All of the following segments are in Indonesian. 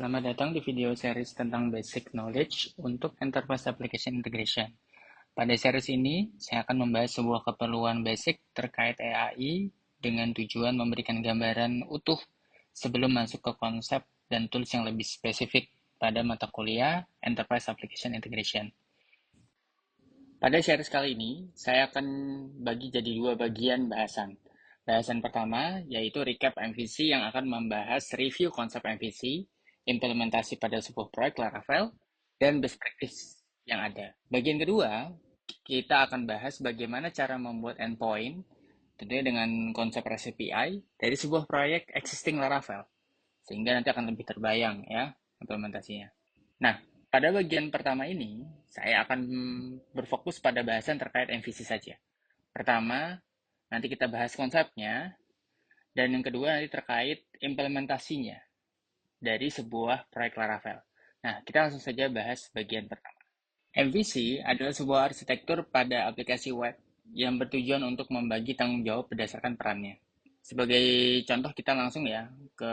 Selamat datang di video series tentang Basic Knowledge untuk Enterprise Application Integration. Pada series ini, saya akan membahas sebuah keperluan basic terkait EAI dengan tujuan memberikan gambaran utuh sebelum masuk ke konsep dan tools yang lebih spesifik pada mata kuliah Enterprise Application Integration. Pada series kali ini, saya akan bagi jadi dua bagian bahasan. Bahasan pertama yaitu recap MVC yang akan membahas review konsep MVC, implementasi pada sebuah proyek Laravel, dan best practice yang ada. Bagian kedua, kita akan bahas bagaimana cara membuat endpoint, tentunya dengan konsep REST API, dari sebuah proyek existing Laravel. Sehingga nanti akan lebih terbayang ya implementasinya. Nah, pada bagian pertama ini, saya akan berfokus pada bahasan terkait MVC saja. Pertama, nanti kita bahas konsepnya, dan yang kedua nanti terkait implementasinya dari sebuah proyek Laravel. Nah, kita langsung saja bahas bagian pertama. MVC adalah sebuah arsitektur pada aplikasi web yang bertujuan untuk membagi tanggung jawab berdasarkan perannya. Sebagai contoh kita langsung ya ke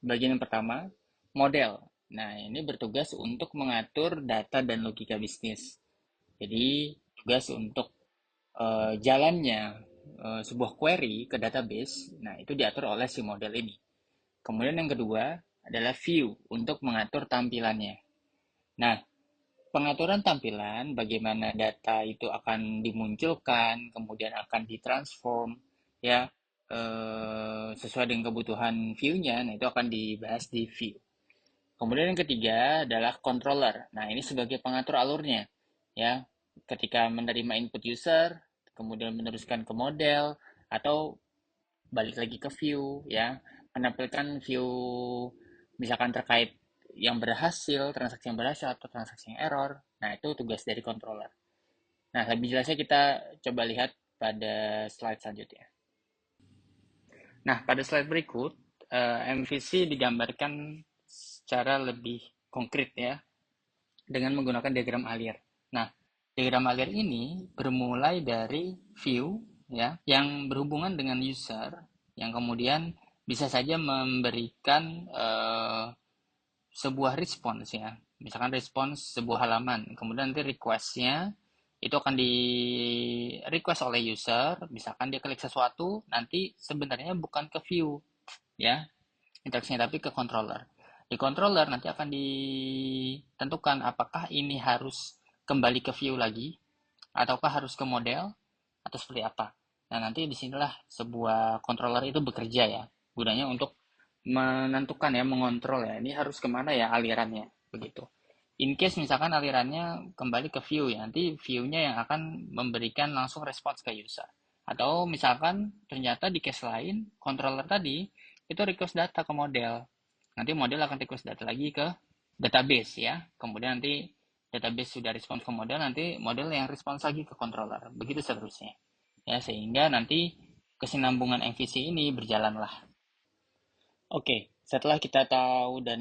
bagian yang pertama, model. Nah, ini bertugas untuk mengatur data dan logika bisnis. Jadi, tugas untuk jalannya sebuah query ke database, nah itu diatur oleh si model ini. Kemudian yang kedua adalah view untuk mengatur tampilannya. Nah, pengaturan tampilan, bagaimana data itu akan dimunculkan, kemudian akan ditransform, ya sesuai dengan kebutuhan view-nya, nah itu akan dibahas di view. Kemudian yang ketiga adalah controller. Nah, ini sebagai pengatur alurnya, ya. Ketika menerima input user, kemudian meneruskan ke model, atau balik lagi ke view, ya. Menampilkan view misalkan terkait yang berhasil, transaksi yang berhasil, atau transaksi yang error. Nah, itu tugas dari controller. Nah, lebih jelasnya kita coba lihat pada slide selanjutnya. Nah, pada slide berikut, MVC digambarkan secara lebih konkret ya, dengan menggunakan diagram alir. Nah, diagram alir ini bermulai dari view ya, yang berhubungan dengan user, yang kemudian bisa saja memberikan sebuah respons ya. Misalkan respons sebuah halaman, kemudian nanti request-nya itu akan di request oleh user, misalkan dia klik sesuatu, nanti sebenarnya bukan ke view ya, interaksinya tapi ke controller. Di controller nanti akan ditentukan apakah ini harus kembali ke view lagi ataukah harus ke model atau seperti apa. Nah, nanti disinilah sebuah controller itu bekerja ya, gunanya untuk menentukan ya, mengontrol ya, ini harus kemana ya alirannya, begitu. In case misalkan alirannya kembali ke view ya, nanti view-nya yang akan memberikan langsung respons ke user. Atau misalkan ternyata di case lain, controller tadi itu request data ke model. Nanti model akan request data lagi ke database ya. Kemudian nanti database sudah respons ke model, nanti model yang respons lagi ke controller. Begitu seterusnya. Ya, sehingga nanti kesinambungan MVC ini berjalanlah. Oke, setelah kita tahu dan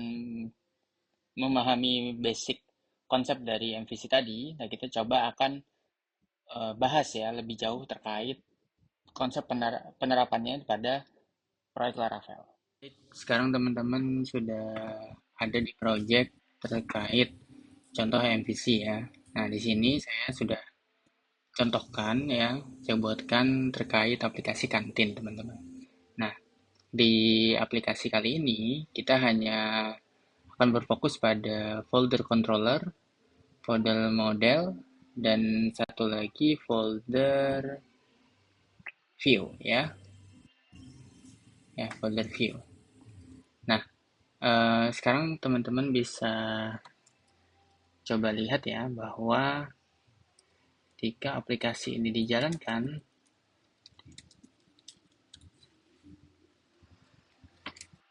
memahami basic konsep dari MVC tadi, nah kita coba akan bahas ya lebih jauh terkait konsep penerapannya pada proyek Laravel. Sekarang teman-teman sudah ada di project terkait contoh MVC ya. Nah, di sini saya sudah contohkan ya, saya buatkan terkait aplikasi kantin teman-teman. Nah, di aplikasi kali ini kita hanya akan berfokus pada folder controller, folder model, dan satu lagi folder view ya, folder view. Nah, sekarang teman-teman bisa coba lihat ya bahwa ketika aplikasi ini dijalankan,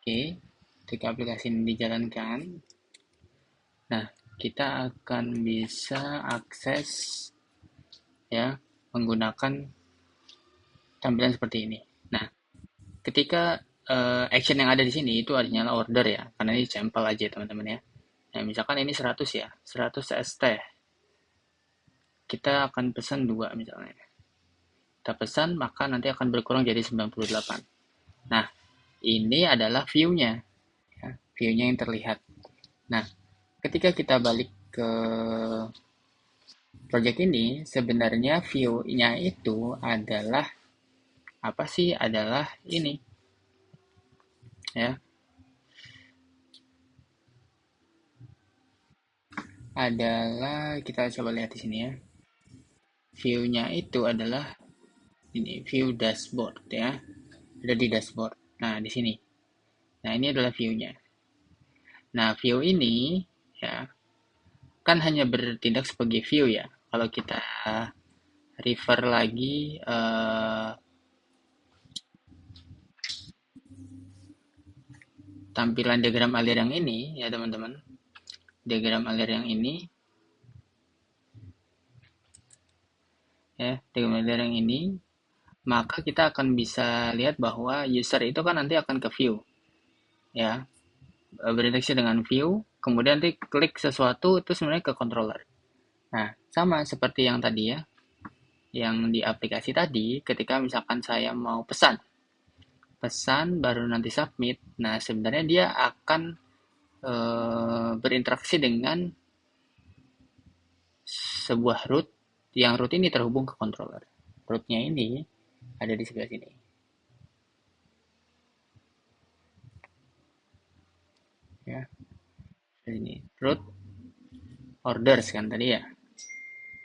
ketika aplikasi ini dijalankan, nah kita akan bisa akses ya menggunakan tampilan seperti ini. Nah, ketika action yang ada di sini itu artinya order ya, karena ini sampel aja teman-teman ya. Nah, misalkan ini 100 ya, 100 ST. Kita akan pesan 2 misalnya. Kita pesan, maka nanti akan berkurang jadi 98. Nah, ini adalah view-nya. Ya. view-nya yang terlihat. Nah, ketika kita balik ke project ini, sebenarnya view-nya itu adalah apa sih? Adalah ini, ya. Adalah kita coba lihat di sini ya. View-nya itu adalah ini view dashboard ya. Ada di dashboard. Nah, di sini. Nah, ini adalah view-nya. Nah, view ini ya kan hanya bertindak sebagai view ya. Kalau kita refer lagi tampilan diagram alir yang ini ya teman-teman. Diagram alir yang ini ya, diagram alir yang ini, maka kita akan bisa lihat bahwa user itu kan nanti akan ke view ya, berinteraksi dengan view, kemudian nanti klik sesuatu itu sebenarnya ke controller. Nah, sama seperti yang tadi ya, yang di aplikasi tadi, ketika misalkan saya mau pesan, baru nanti submit. Nah, sebenarnya dia akan berinteraksi dengan sebuah root yang root ini terhubung ke controller. Rootnya ini ada di sebelah sini. Ya, ini root orders kan tadi ya.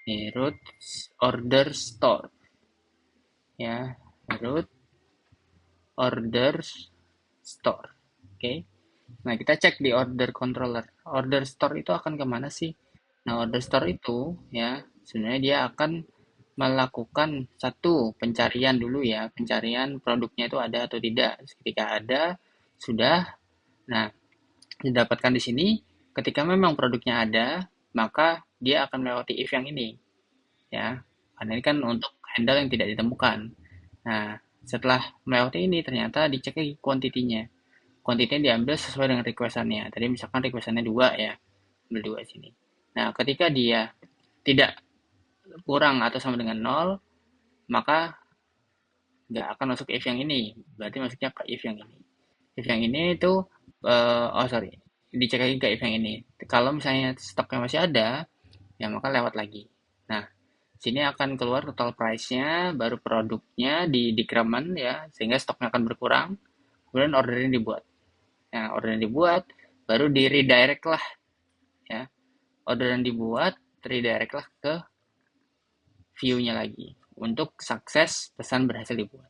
Ini root order store. Ya, root orders store. Oke. Okay. Nah, kita cek di order controller. Order store itu akan kemana sih? Nah, order store itu ya sebenarnya dia akan melakukan satu pencarian dulu ya, pencarian produknya itu ada atau tidak. Ketika ada, sudah. Nah, didapatkan di sini. Ketika memang produknya ada, maka dia akan melewati if yang ini, ya. Karena ini kan untuk handle yang tidak ditemukan. Nah, setelah melewati ini ternyata dicek lagi kuantitinya. Kuantitinya diambil sesuai dengan requestannya. Tadi misalkan requestannya 2 ya, ambil 2 sini. Nah, ketika dia tidak kurang atau sama dengan 0, maka nggak akan masuk if yang ini. Berarti masuknya ke if yang ini. If yang ini itu, oh sorry, dicek lagi ke if yang ini. Kalau misalnya stoknya masih ada, ya maka lewat lagi. Nah, sini akan keluar total price-nya, baru produknya di decrement ya, sehingga stoknya akan berkurang. Kemudian ordernya dibuat. Nah, ordernya dibuat, baru di redirect lah ya. Orderan dibuat, redirect lah ke view-nya lagi untuk sukses pesan berhasil dibuat.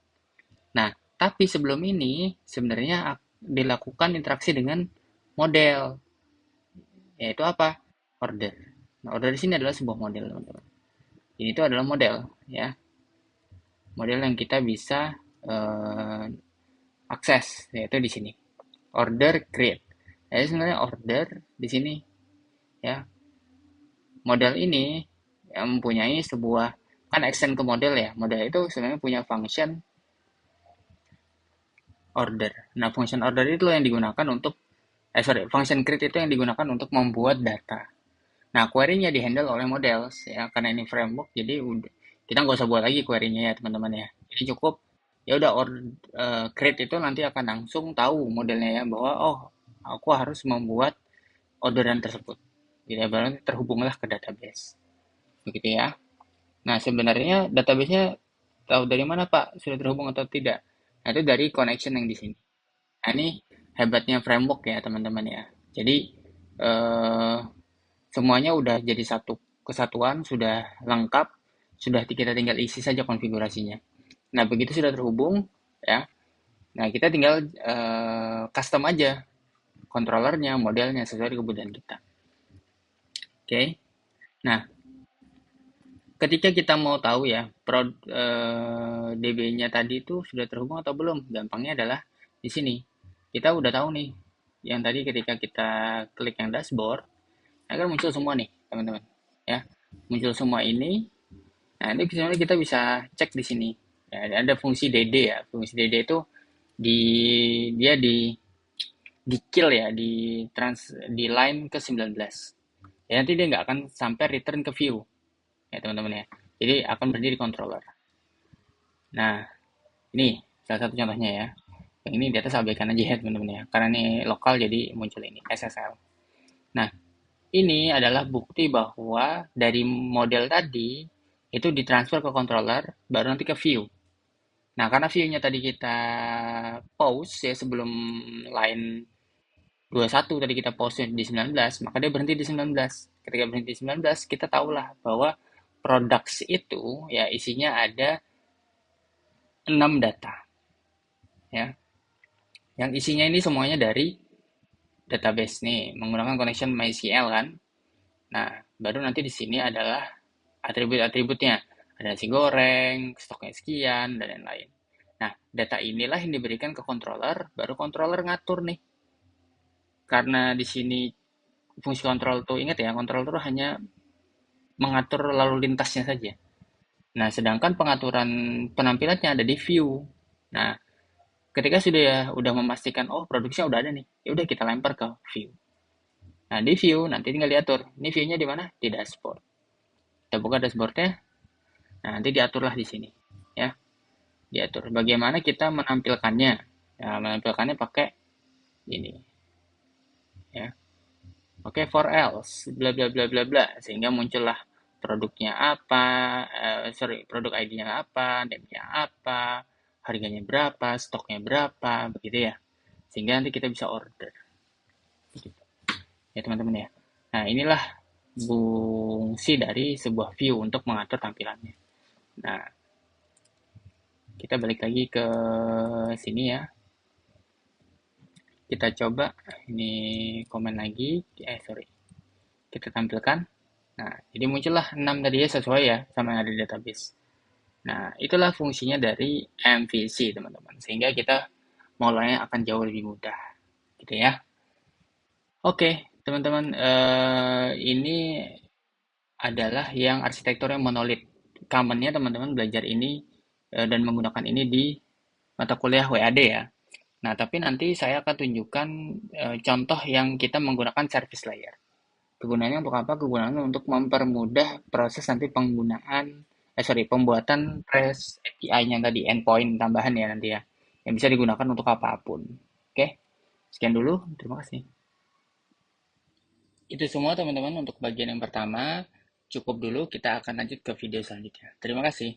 Nah, tapi sebelum ini sebenarnya dilakukan interaksi dengan model, yaitu apa? Order. Nah, order di sini adalah sebuah model, teman-teman. Ini itu adalah model, ya, model yang kita bisa akses, yaitu di sini. Order create. Jadi sebenarnya order di sini, ya, model ini yang mempunyai sebuah kan extend ke model ya. Model itu sebenarnya punya function order. Nah, function order itu yang digunakan untuk function create itu yang digunakan untuk membuat data. Nah, query-nya dihandle oleh model ya, karena ini framework, jadi udah kita nggak usah buat lagi query-nya ya teman-teman ya. Jadi cukup ya udah create itu nanti akan langsung tahu modelnya ya bahwa oh aku harus membuat orderan tersebut. Jadi berarti terhubunglah ke database. Begitu ya. Nah, sebenarnya database-nya tahu dari mana Pak? Sudah terhubung atau tidak? Nah, itu dari connection yang di sini. Nah, ini hebatnya framework ya, teman-teman ya. Jadi, eh, semuanya udah jadi satu kesatuan, sudah lengkap, sudah kita tinggal isi saja konfigurasinya. Nah, begitu sudah terhubung, ya. Nah, kita tinggal custom aja controllernya, modelnya sesuai kebutuhan kita. Oke. Nah, ketika kita mau tahu ya, DB-nya tadi itu sudah terhubung atau belum, gampangnya adalah di sini. Kita udah tahu nih, yang tadi ketika kita klik yang dashboard, akan muncul semua nih, teman-teman. Ya, muncul semua ini. Nah, ini sebenarnya kita bisa cek di sini. Ya, ada fungsi DD ya. Fungsi DD itu di dia di kill ya, di line ke 19. Ya, nanti dia nggak akan sampai return ke view ya teman-teman ya. Jadi akan berhenti di controller. Nah, ini salah satu contohnya ya. Yang ini di atas abaikan aja ya teman-teman ya, karena ini lokal jadi muncul ini SSL. Nah, ini adalah bukti bahwa dari model tadi itu ditransfer ke controller, baru nanti ke view. Nah, karena view-nya tadi kita pause ya sebelum line 21 tadi kita pause di 19, maka dia berhenti di 19. Ketika berhenti di 19, kita tahulah bahwa products itu ya isinya ada 6 data ya. Yang isinya ini semuanya dari database nih menggunakan connection MySQL kan. Nah, baru nanti di sini adalah atribut-atributnya. Ada nasi goreng, stoknya sekian, dan lain-lain. Nah, data inilah yang diberikan ke controller, baru controller ngatur nih. Karena di sini fungsi kontrol tuh, ingat ya, kontrol tuh hanya mengatur lalu lintasnya saja. Nah, sedangkan pengaturan penampilannya ada di view. Nah, ketika sudah ya udah memastikan oh produksinya udah ada nih, ya udah kita lempar ke view. Nah, di view nanti tinggal diatur. Ini view-nya di mana? Di dashboard. Kita buka dashboard-nya. Nah, nanti diaturlah di sini, ya. Diatur bagaimana kita menampilkannya. Ya, menampilkannya pakai ini, ya. Oke, for else, bla bla bla bla bla, sehingga muncullah produknya apa, produk ID-nya apa, name-nya apa, harganya berapa, stoknya berapa, begitu ya. Sehingga nanti kita bisa order. Gitu. Ya teman-teman ya. Nah, inilah fungsi dari sebuah view untuk mengatur tampilannya. Nah, kita balik lagi ke sini ya. Kita coba ini komen lagi. Sorry. Kita tampilkan. Nah, jadi muncullah 6 tadi ya sesuai ya sama yang ada di database. Nah, itulah fungsinya dari MVC, teman-teman. Sehingga kita mulainya akan jauh lebih mudah. Gitu ya. Oke, teman-teman. Ini adalah yang arsitekturnya monolit. Common-nya teman-teman belajar ini dan menggunakan ini di mata kuliah WAD ya. Nah, tapi nanti saya akan tunjukkan contoh yang kita menggunakan service layer. Kegunaannya untuk apa? Kegunaannya untuk mempermudah proses nanti pembuatan REST API-nya tadi, endpoint tambahan ya nanti ya, yang bisa digunakan untuk apapun. Oke, sekian dulu, terima kasih. Itu semua teman-teman untuk bagian yang pertama. Cukup dulu, kita akan lanjut ke video selanjutnya. Terima kasih.